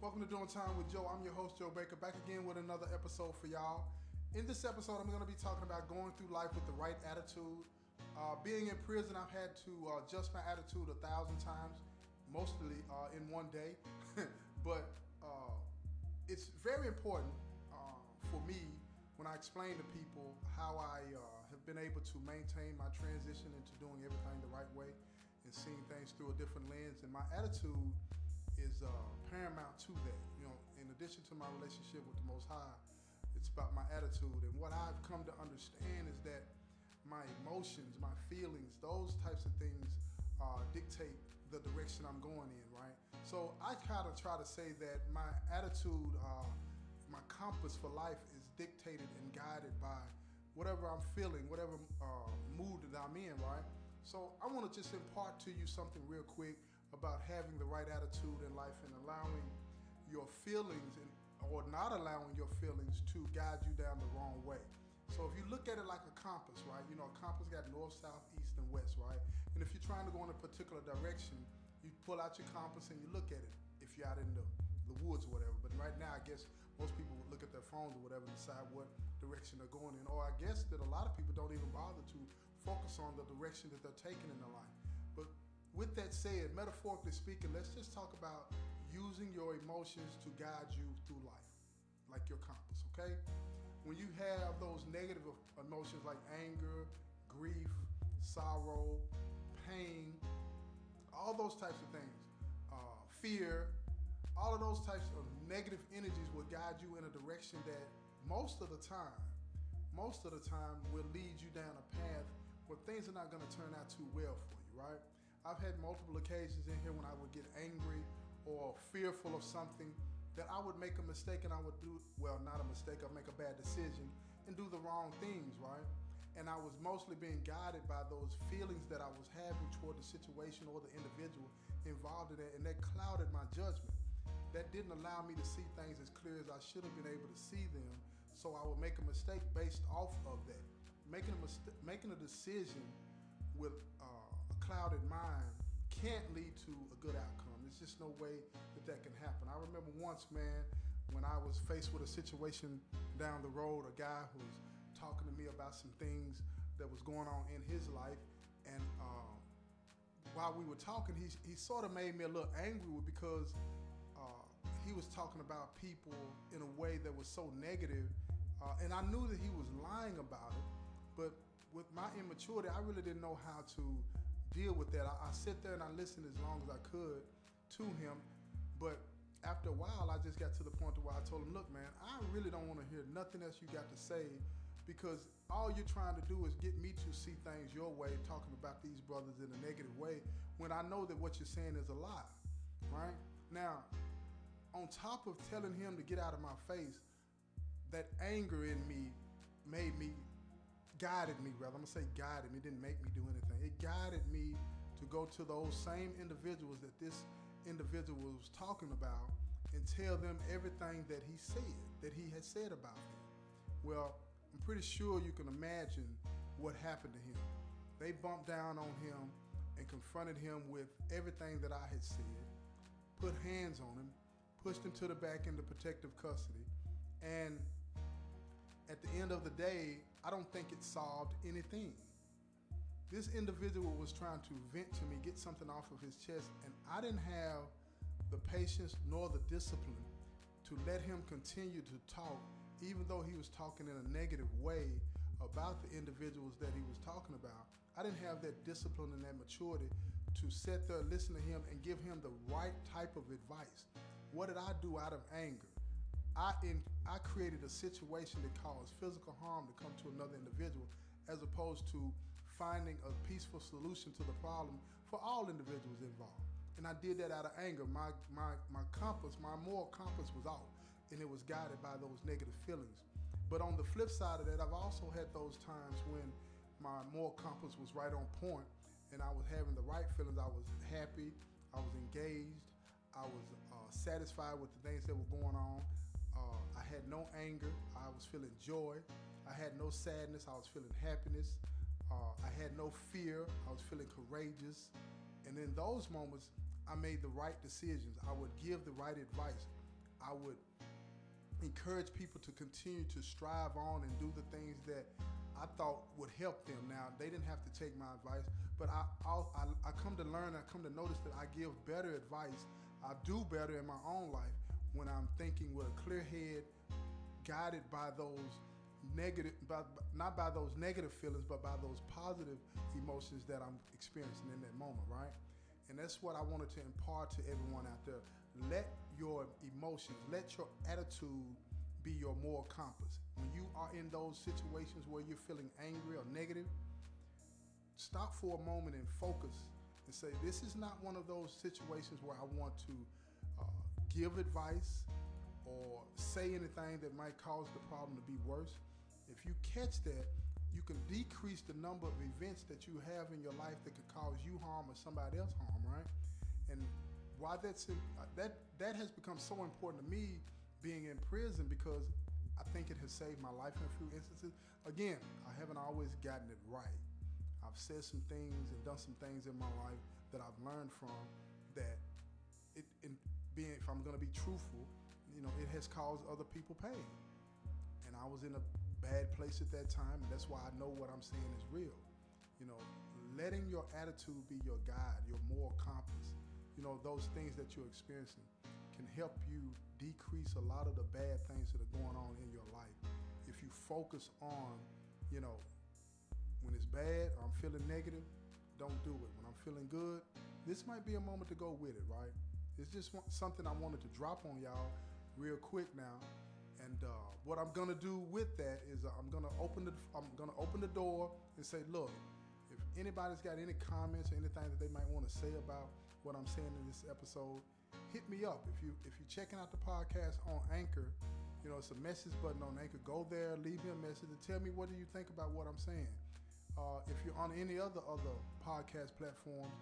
Welcome to Doing Time with Joe. I'm your host, Joe Baker, back again with another episode for y'all. In this episode, I'm going to be talking about going through life with the right attitude. Being in prison, I've had to adjust my attitude 1,000 times, mostly in one day. But it's very important for me when I explain to people how I have been able to maintain my transition into doing everything the right way and seeing things through a different lens. And my attitude is paramount to that. You know, in addition to my relationship with the Most High, it's about my attitude. And what I've come to understand is that my emotions, my feelings, those types of things dictate the direction I'm going in, right? So I kind of try to say that my attitude, my compass for life is dictated and guided by whatever I'm feeling, whatever mood that I'm in, right? So I want to just impart to you something real quick about having the right attitude in life and allowing your feelings or not allowing your feelings to guide you down the wrong way. So if you look at it like a compass, right? You know, a compass got north, south, east, and west, right? And if you're trying to go in a particular direction, you pull out your compass and you look at it if you're out in the woods or whatever. But right now, I guess most people would look at their phones or whatever and decide what direction they're going in. Or I guess that a lot of people don't even bother to focus on the direction that they're taking in their life. But with that said, metaphorically speaking, let's just talk about using your emotions to guide you through life, like your compass, okay? When you have those negative emotions like anger, grief, sorrow, pain, all those types of things, fear, all of those types of negative energies will guide you in a direction that most of the time will lead you down a path where things are not going to turn out too well for you, right? I've had multiple occasions in here when I would get angry or fearful of something that I would make a mistake and I would do, well, not a mistake, I'd make a bad decision and do the wrong things, right? And I was mostly being guided by those feelings that I was having toward the situation or the individual involved in it, and that clouded my judgment. That didn't allow me to see things as clear as I should have been able to see them, so I would make a mistake based off of that. Making a decision with a clouded mind can't lead to a good outcome. There's just no way that can happen. I remember once, man, when I was faced with a situation down the road, a guy who was talking to me about some things that was going on in his life, and while we were talking, he sort of made me a little angry because he was talking about people in a way that was so negative, and I knew that he was lying about it, but with my immaturity, I really didn't know how to deal with that. I sit there and I listened as long as I could to him, but after a while, I just got to the point where I told him, look, man, I really don't want to hear nothing else you got to say, because all you're trying to do is get me to see things your way, talking about these brothers in a negative way, when I know that what you're saying is a lie, right? Now, on top of telling him to get out of my face, that anger in me guided me, rather. I'm gonna say guided me. It didn't make me do anything. It guided me to go to those same individuals that this individual was talking about and tell them everything that he had said about me. Well, I'm pretty sure you can imagine what happened to him. They bumped down on him and confronted him with everything that I had said, put hands on him, pushed him to the back into protective custody, and at the end of the day, I don't think it solved anything. This individual was trying to vent to me, get something off of his chest, and I didn't have the patience nor the discipline to let him continue to talk, even though he was talking in a negative way about the individuals that he was talking about. I didn't have that discipline and that maturity to sit there, listen to him, and give him the right type of advice. What did I do out of anger? I created a situation that caused physical harm to come to another individual, as opposed to finding a peaceful solution to the problem for all individuals involved. And I did that out of anger. My compass, my moral compass was off, and it was guided by those negative feelings. But on the flip side of that, I've also had those times when my moral compass was right on point, and I was having the right feelings. I was happy, I was engaged, I was satisfied with the things that were going on. I had no anger, I was feeling joy. I had no sadness, I was feeling happiness. I had no fear, I was feeling courageous. And in those moments, I made the right decisions. I would give the right advice. I would encourage people to continue to strive on and do the things that I thought would help them. Now, they didn't have to take my advice, but I come to learn, I come to notice that I give better advice. I do better in my own life when I'm thinking with a clear head, guided by those negative, not by those negative feelings, but by those positive emotions that I'm experiencing in that moment, right? And that's what I wanted to impart to everyone out there. Let your emotions, let your attitude be your moral compass. When you are in those situations where you're feeling angry or negative, stop for a moment and focus and say, this is not one of those situations where I want to give advice or say anything that might cause the problem to be worse. If you catch that, you can decrease the number of events that you have in your life that could cause you harm or somebody else harm, right? And why that has become so important to me being in prison, because I think it has saved my life in a few instances. Again, I haven't always gotten it right. I've said some things and done some things in my life that I've learned from that if I'm going to be truthful, it has caused other people pain. And I was in a bad place at that time, and that's why I know what I'm saying is real. Letting your attitude be your guide, your moral compass, those things that you're experiencing can help you decrease a lot of the bad things that are going on in your life. If you focus on, when it's bad or I'm feeling negative, don't do it. When I'm feeling good, this might be a moment to go with it, right? It's just something I wanted to drop on y'all real quick now. And what I'm gonna do with that is I'm gonna open the door and say, look, if anybody's got any comments or anything that they might want to say about what I'm saying in this episode, hit me up. If you're checking out the podcast on Anchor, it's a message button on Anchor. Go there, leave me a message, and tell me what do you think about what I'm saying. If you're on any other podcast platforms,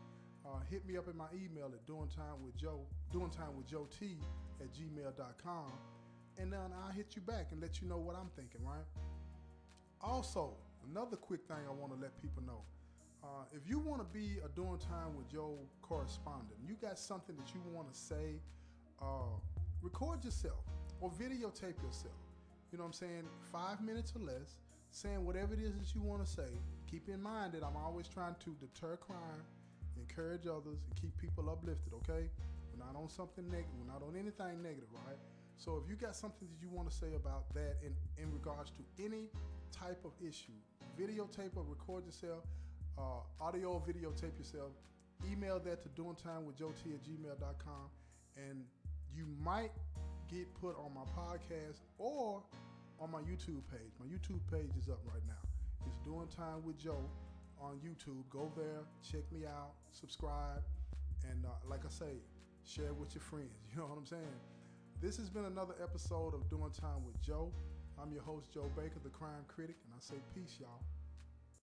hit me up in my email at doingtimewithjoet@gmail.com, and then I'll hit you back and let you know what I'm thinking, right? Also, another quick thing I want to let people know. If you want to be a Doing Time with Joe correspondent, you got something that you want to say, record yourself or videotape yourself. You know what I'm saying? 5 minutes or less, saying whatever it is that you want to say. Keep in mind that I'm always trying to deter crime, encourage others, and keep people uplifted, okay? We're not on something negative. We're not on anything negative, right? So if you got something that you want to say about that in regards to any type of issue, videotape or record yourself, audio or videotape yourself, email that to doingtimewithjoet@gmail.com, and you might get put on my podcast or on my YouTube page. My YouTube page is up right now. It's Doing Time with Joe on YouTube. Go there, check me out, subscribe, and like I say, share with your friends. You know what I'm saying? This has been another episode of Doing Time with Joe. I'm your host, Joe Baker, the crime critic, and I say peace, y'all.